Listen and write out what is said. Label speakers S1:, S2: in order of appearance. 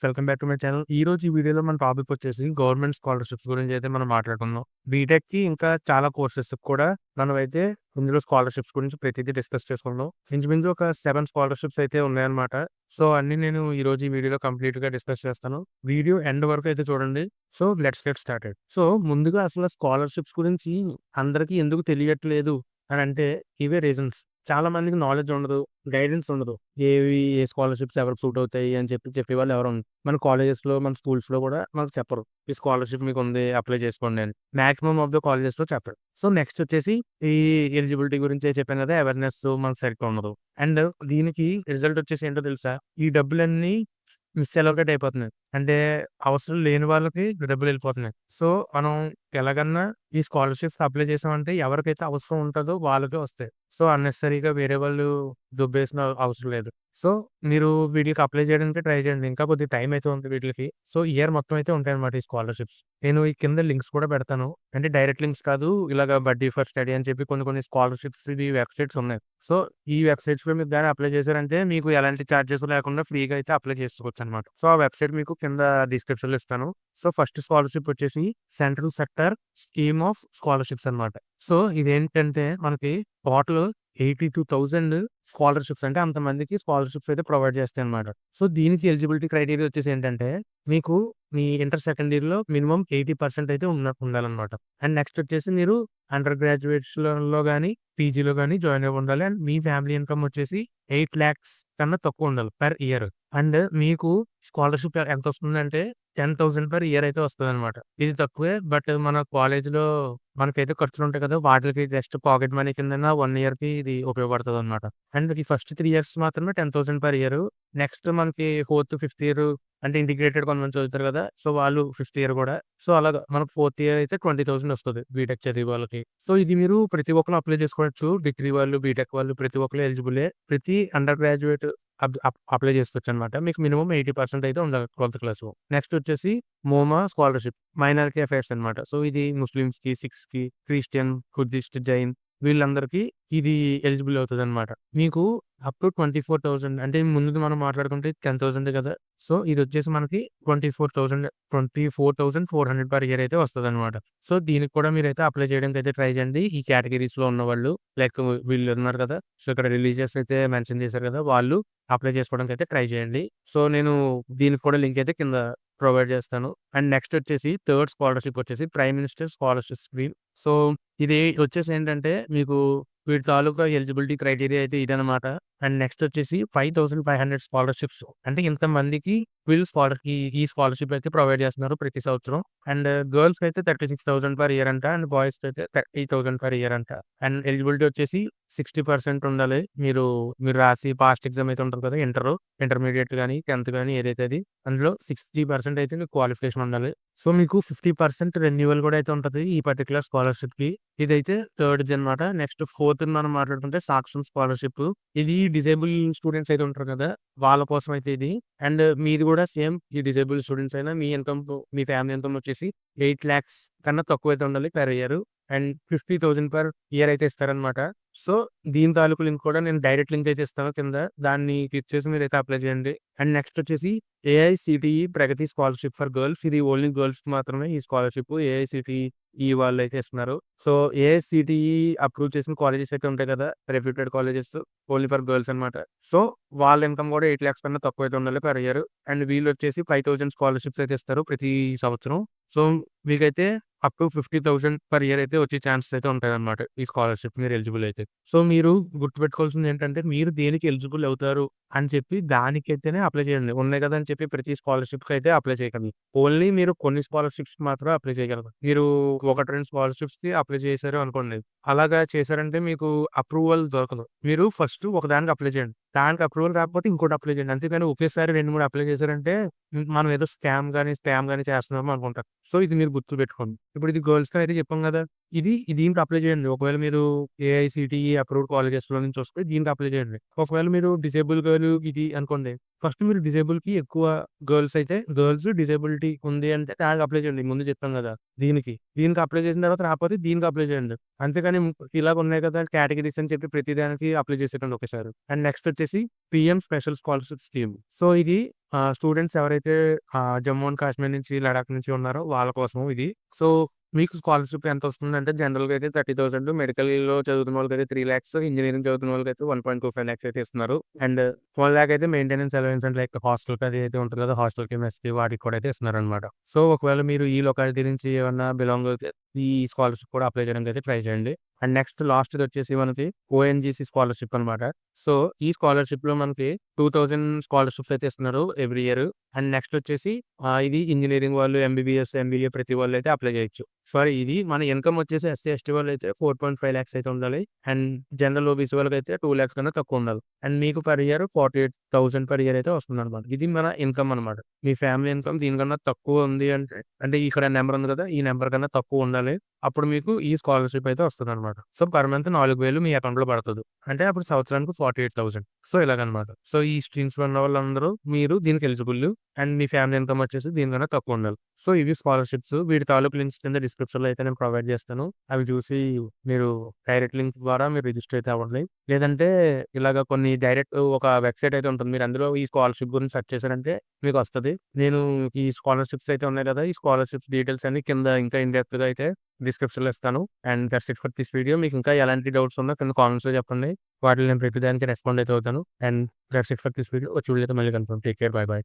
S1: Welcome back to my channel. ఈ రోజు ఈ వీడియోలో మన టాపిక్ వచ్చేసి గవర్నమెంట్ స్కాలర్‌షిప్స్ గురించి అయితే మనం మాట్లాడుకుందాం. బీటెక్‌కి ఇంకా చాలా కోర్సెస్‌కి కూడా మనమైతే ఇందులో స్కాలర్‌షిప్స్ గురించి ప్రతిదీ డిస్కస్ చేసుకుందాం. ఇంచుమించు ఒక 7 స్కాలర్‌షిప్స్ అయితే ఉన్నాయన్నమాట. సో, అన్నీ నేను ఈరోజు ఈ వీడియోలో కంప్లీట్‌గా డిస్కస్ చేస్తాను. వీడియో ఎండ్ వరకు అయితే చూడండి. So, let's get started. So, ముందుగా అసలు స్కాలర్‌షిప్స్ గురించి అందరికీ ఎందుకు తెలియట్లేదు అనంటే ఇవే రీజన్స్. చాలా మందికి నాలెడ్జ్ ఉండదు. గైడెన్స్ ఉండదు. ఏ స్కాలర్‌షిప్స్ ఎవరికి సూట్ అవుతాయి అని చెప్పేవాళ్ళు ఎవరు ఉండరు. మన కాలేజెస్‌లో, మన స్కూల్స్‌లో కూడా మనకు చెప్పరు. ఈ స్కాలర్‌షిప్ మీకుంది అప్లై చేసుకోండి అని. మాక్సిమం ఆఫ్ ద కాలేజెస్‌లో చెప్పరు. సో, నెక్స్ట్ వచ్చేసి ఈ ఎలిజిబిలిటీ గురించే చెప్పాను కదా! అవేర్‌నెస్ మనకు సరిగ్గా ఉండదు. అండ్ దీనికి రిజల్ట్ వచ్చేసి ఏంటో తెలుసా? ఈ డబ్బులన్నీ మిస్‌అలొకేట్ అయిపోతున్నాయి. అంటే అవసరం లేని వాళ్ళకి డబ్బులెళ్ళిపోతున్నాయి. సో, మనం ఎలాగన్నా ఈ స్కాలర్‌షిప్స్‌కి అప్లై చేసామంటే ఎవరికైతే అవసరం ఉంటదో వాళ్ళకే వస్తాయి. సో, అన్నెసెసరీగా వేరే వాళ్ళు దుబ్బేసిన అవసరం లేదు. సో, మీరు వీటిలకి అప్లై చేయడానికి ట్రై చేయండి. ఇంకా కొద్దిగా టైం అయితే ఉంది వీటిలకి. సో, ఇయర్ మొత్తం అయితే ఉంటాయన్నమాట ఈ స్కాలర్‌షిప్స్. నేను ఈ కింద లింక్స్ కూడా పెడతాను. అంటే డైరెక్ట్ లింక్స్ కాదు. ఇలాగ బడ్డీ ఫర్ స్టడీ అని చెప్పి కొన్ని స్కాలర్‌షిప్స్ ఇవి వెబ్‌సైట్స్ ఉన్నాయి. సో, ఈ వెబ్‌సైట్స్‌లో మీరు గాని అప్లై చేశారంటే మీకు ఎలాంటి చార్జెస్ లేకుండా ఫ్రీగా అయితే అప్లై చేసుకోవచ్చనమాట. సో, ఆ వెబ్‌సైట్ మీకు కింద డిస్క్రిప్షన్‌లో ఇస్తాను. సో, ఫస్ట్ స్కాలర్‌షిప్ వచ్చేసి central sector scheme of scholarships అనమాట. సో, ఇదేంటంటే మనకి టోటల్ 82,000 స్కాలర్‌షిప్స్ అంటే అంతమందికి స్కాలర్‌షిప్స్ అయితే ప్రొవైడ్ చేస్తాయన్నమాట. సో, దీనికి ఎలిజిబిలిటీ క్రైటీరియా వచ్చేసి ఏంటంటే మీకు మీ ఇంటర్ సెకండ్ ఇయర్‌లో మినిమమ్ 80% అయితే ఉండాలన్నమాట. అండ్ నెక్స్ట్ వచ్చేసి మీరు అండర్ గ్రాడ్యుయేట్స్‌లో గాని, పీజీలో గాని జాయిన్ అయ్యి ఉండాలి. అండ్ మీ ఫ్యామిలీ ఇన్‌కమ్ వచ్చేసి 8,00,000 కన్నా తక్కువ ఉండాలి పర్ ఇయర్. అండ్ మీకు స్కాలర్‌షిప్ ఎంతొస్తుందంటే 10,000 పర్ ఇయర్ అయితే వస్తదనమాట. ఇది తక్కువే. బట్ మన కాలేజ్‌లో మనకైతే ఖర్చులుంటాయి కదా! వాటిలకి జస్ట్ పాకెట్ మనీ కిందన 1 ఇయర్‌కి ఇది ఉపయోగపడతదనమాట. అండ్ ఈ ఫస్ట్ 3 ఇయర్స్ మాత్రమే 10,000 పర్ ఇయరు. నెక్స్ట్ మనకి ఫోర్త్, ఫిఫ్త్ ఇయర్ అంటే ఇంటిగ్రేటెడ్ కొంతమంది చదువుతారు కదా! సో, వాళ్ళు ఫిఫ్త్ ఇయర్ గూడా. సో, అలాగా మనకు ఫోర్త్ ఇయర్ అయితే 20,000 వస్తది బీటెక్ చదివే వాళ్ళకి. సో, ఇది మీరు ప్రతి ఒక్కళ్ళు అప్లై చేసుకోవచ్చు. డిగ్రీ వాళ్ళు, బీటెక్ వాళ్ళు ప్రతి ఒక్కళ్ళు ఎలిజిబులే. ప్రతి అండర్ గ్రాడ్యుయేట్ అప్లై చేసుకోవచ్చనమాట. మీకు మినిమమ్ 80% అయితే ఉండాలి 12థ్ క్లాసు. నెక్స్ట్ వచ్చేసి మోమా స్కాలర్‌షిప్ మైనారిటీ అఫైర్స్ అనమాట. సో, ఇది ముస్లిమ్స్‌కి, సిఖ్స్‌కి, క్రిస్టియన్, బుద్ధిస్ట్, జైన్ వీళ్ళందరికీ ఇది ఎలిజిబుల్ అవుతదనమాట. మీకు అప్ టు 24,000 అంటే ముందు మనం మాట్లాడుకుంటే 10,000 కదా! సో, ఇదొచ్చేసి మనకి 24,400 పర్ ఇయర్ అయితే వస్తదనమాట. సో, దీనికి కూడా మీరైతే అప్లై చేయడానికైతే ట్రై చేయండి. ఈ కేటగరీస్‌లో ఉన్నవాళ్ళు లైక్ వీళ్ళు ఉన్నారు కదా! సో, ఇక్కడ రిలీజియస్ అయితే మెన్షన్ చేశారు కదా! వాళ్ళు అప్లై చేసుకోవడానికైతే ట్రై చేయండి. సో, నేను దీనికి కూడా లింక్ అయితే కింద ప్రొవైడ్ చేస్తాను. అండ్ నెక్స్ట్ వచ్చేసి థర్డ్ స్కాలర్‌షిప్ వచ్చేసి prime minister scholarship scheme. So, ఇది వచ్చేసి ఏంటంటే మీకు వీటి తాలూకా ఎలిజిబిలిటీ క్రైటీరియా అయితే ఇదనమాట. అండ్ నెక్స్ట్ వచ్చేసి 5,500 స్కాలర్‌షిప్స్ అంటే ఇంతమందికి వీళ్ళు ఈ స్కాలర్‌షిప్ అయితే ప్రొవైడ్ చేస్తున్నారు ప్రతి సంవత్సరం. అండ్ గర్ల్స్‌కైతే 36,000 పర్ ఇయర్ అంట. అండ్ బాయ్స్‌కైతే 30,000 పర్ ఇయర్ అంట. అండ్ ఎలిజిబిలిటీ వచ్చేసి 60% ఉండాలి. మీరు రాసి పాస్ట్ ఎగ్జామ్ అయితే ఉంటది కదా! ఇంటర్మీడియేట్ గాని, 10థ్ గాని ఏదైతే అది. అందులో 60% అయితే మీకు క్వాలిఫికేషన్ ఉండాలి. సో, మీకు 50% రెన్యువల్ కూడా అయితే ఉంటది ఈ పర్టిక్యులర్ స్కాలర్‌షిప్‌కి. ఇదైతే థర్డ్‌ది అనమాట. నెక్స్ట్ ఫోర్త్‌ది మనం మాట్లాడుకుంటే సాక్షం స్కాలర్‌షిప్. ఇది డిజేబుల్ స్టూడెంట్స్ అయితే ఉంటారు కదా! వాళ్ళ కోసం అయితే ఇది. అండ్ మీది కూడా సేమ్ ఈ డిజేబుల్ స్టూడెంట్స్ అయినా మీ ఫ్యామిలీ ఇన్‌కమ్ వచ్చేసి 8,00,000 కన్నా తక్కువైతే ఉండాలి per year. And 50,000 per year అయితే ఇస్తారనమాట. సో, దీని తాలూకు లింక్ కూడా నేను డైరెక్ట్ లింక్ అయితే ఇస్తాను కింద. దాన్ని క్లిక్ చేసి మీరైతే అప్లై చేయండి. అండ్ నెక్స్ట్ వచ్చేసి AICTE Pragati scholarship for girls. ఇది ఓన్లీ గర్ల్స్‌కి మాత్రమే ఈ స్కాలర్‌షిప్. ఏఐసీటీఈ వాళ్ళైతే ఇస్తున్నారు. సో, ఏఐసీటీఈ అప్రూవ్ చేసిన కాలేజెస్ అయితే ఉంటాయి కదా! Reputed colleges only for girls అనమాట. సో, వాళ్ళ ఇన్‌కమ్ కూడా 8,00,000 కన్నా తక్కువైతే ఉండాలి పర్ ఇయర్. అండ్ వీళ్ళొచ్చేసి 5,000 స్కాలర్‌షిప్స్ అయితే ఇస్తారు ప్రతి సంవత్సరం. సో, మీకైతే అప్ టు 50,000 పర్ ఇయర్ అయితే వచ్చే ఛాన్సెస్ అయితే ఉంటాయన్నమాట. ఈ స్కాలర్‌షిప్ మీరు ఎలిజిబుల్ అయితే. సో, మీరు గుర్తుపెట్టుకోవాల్సింది ఏంటంటే మీరు దేనికి ఎలిజిబుల్ అవుతారు అని చెప్పి దానికైతేనే అప్లై చేయండి. ఉన్నాయి కదా! అని చెప్పి ప్రతి స్కాలర్‌షిప్‌కి అయితే అప్లై చేయకండి. ఓన్లీ మీరు కొన్ని స్కాలర్‌షిప్స్‌కి మాత్రమే అప్లై చేయగలరు. మీరు 1, 2 స్కాలర్‌షిప్స్‌కి అప్లై చేశారు అనుకోండి. అలాగా చేశారంటే మీకు అప్రూవల్ దొరకదు. మీరు ఫస్ట్ ఒకదానికి అప్లై చేయండి. దానికి అప్రూవల్ రాకపోతే ఇంకోటి అప్లై చేయండి. అంతేగాని ఒకేసారి 2, 3 అప్లై చేశారంటే మనం ఏదో స్పామ్ గాని చేస్తున్నామో అనుకుంటారు. సో, ఇది మీరు గుర్తుపెట్టుకోండి. ఇప్పుడు ఇది గర్ల్స్‌కి అయితే చెప్పాం కదా! దీనికి అప్లై చేయండి. ఒకవేళ మీరు ఏఐసీటీఈ అప్రూవ్డ్ కాలేజెస్‌లో నుంచి వస్తే దీనికి అప్లై చేయండి. ఒకవేళ మీరు డిసేబుల్ గర్ల్ డిజేబుల్ ఇది అనుకోండి. ఫస్ట్ మీరు డిజేబుల్‌కి ఎక్కువ గర్ల్స్ డిజేబిలిటీ ఉంది అంటే దానికి అప్లై చేయండి. ముందు చెప్పాం గదా! దీనికి అప్లై చేసిన తర్వాత రాకపోతే దీనికి అప్లై చేయండి. అంతేగాని ఇలాగ ఉన్నాయి కదా! కేటగరీస్ అని చెప్పి ప్రతి దానికి అప్లై చేసేయకండి ఒకేసారి. అండ్ నెక్స్ట్ వచ్చేసి PM special scholarship scheme. So, ఇది స్టూడెంట్స్ ఎవరైతే జమ్మూ అండ్ కాశ్మీర్ నుంచి, లడాక్ నుంచి ఉన్నారో వాళ్ళ కోసం ఇది. సో, మీకు స్కాలర్‌షిప్ ఎంతొస్తుందంటే జనరల్‌గా అయితే 30,000 మెడికల్‌లో చదువుతున్న వాళ్ళకైతే 3,00,000 ఇంజినీరింగ్ చదువుతున్న వాళ్ళకైతే 1.25 లాక్స్ అయితే ఇస్తున్నారు. అండ్ 1,00,000 అయితే మెయింటెనెన్స్ అలవెన్స్ అంటే లైక్ హాస్టల్‌కి అది అయితే ఉంటది కదా! హాస్టల్‌కి, మెస్‌కి వాటికి కూడా అయితే ఇస్తున్నారనమాట. సో, ఒకవేళ మీరు ఈ లొకాలిటీ నుంచి ఏమన్నా బిలాంగ్ అయితే ఈ స్కాలర్‌షిప్ కూడా అప్లై చేయడానికి అయితే ట్రై చేయండి. అండ్ నెక్స్ట్ లాస్ట్‌దొచ్చేసి మనకి ఓఎన్‌జీసీ స్కాలర్‌షిప్ అనమాట. సో, ఈ స్కాలర్‌షిప్‌లో మనకి 2,000 స్కాలర్‌షిప్స్ అయితే ఇస్తున్నారు ఎవ్రీ ఇయర్. అండ్ నెక్స్ట్ వచ్చేసి ఇది ఇంజినీరింగ్ వాళ్ళు, ఎంబీబీఎస్, ఎంబీఏ ప్రతి వాళ్ళైతే అప్లై చేయొచ్చు. సారీ, ఇది మన ఇన్‌కమ్ వచ్చేసి ఎస్సీ, ఎస్టీ వాళ్ళైతే 4.5 లాక్స్ అయితే ఉండాలి. అండ్ జనరల్ ఓబీసీ వాళ్ళకైతే 2 లాక్స్ కన్నా తక్కువ ఉండాలి. అండ్ మీకు పర్ ఇయర్ 48,000 పర్ ఇయర్ అయితే వస్తుందన్నమాట. ఇది మన ఇన్‌కమ్ అనమాట. మీ ఫ్యామిలీ ఇన్‌కమ్ దీనికన్నా తక్కువ ఉంది అంటే, అంటే ఇక్కడ నెంబర్ ఉంది కదా! ఈ నెంబర్ కన్నా తక్కువ ఉండాలి. అప్పుడు మీకు ఈ స్కాలర్‌షిప్ అయితే వస్తదనమాట. సో, పర్ మంత్ 4,000 మీ అకౌంట్‌లో పడతది. అంటే అప్పుడు సంవత్సరానికి 48,000. సో, ఇలాగనమాట. సో, ఈ స్ట్రీమ్స్‌లో ఉన్న వాళ్ళందరూ మీరు దీనికి eligible. And me family income వచ్చేసి దీనికన్నా తక్కువ ఉండాలి. సో, ఇవి స్కాలర్‌షిప్స్. వీటి తాలూకు లింక్స్ కింద డిస్క్రిప్షన్‌లో అయితే నేను ప్రొవైడ్ చేస్తాను. అవి చూసి మీరు డైరెక్ట్ లింక్ ద్వారా మీరు రిజిస్టర్ అయితే అవ్వండి. లేదంటే ఇలాగ కొన్ని డైరెక్ట్ ఒక వెబ్‌సైట్ అయితే ఉంటుంది. మీరు అందులో ఈ స్కాలర్‌షిప్ గురించి సెర్చ్ చేశారంటే మీకొస్తది. నేను ఈ స్కాలర్‌షిప్స్ అయితే ఉన్నాయి కదా! ఈ స్కాలర్‌షిప్స్ డీటెయిల్స్ అన్ని కింద ఇంకా ఇన్ డెప్త్‌గా అయితే డిస్క్రిప్షన్‌లో ఇస్తాను. And that's it for this video. మీకు ఇంకా ఎలాంటి డౌట్స్ ఉన్నా కింద కామెంట్స్‌లో చెప్పండి. వాటిని నేను ప్రతిదానికి రెస్పాండ్ అయితే అవుతాను. And that's it for this video. వచ్చే వీడియోతో మళ్ళీ కలుద్దాం. Take care. By by.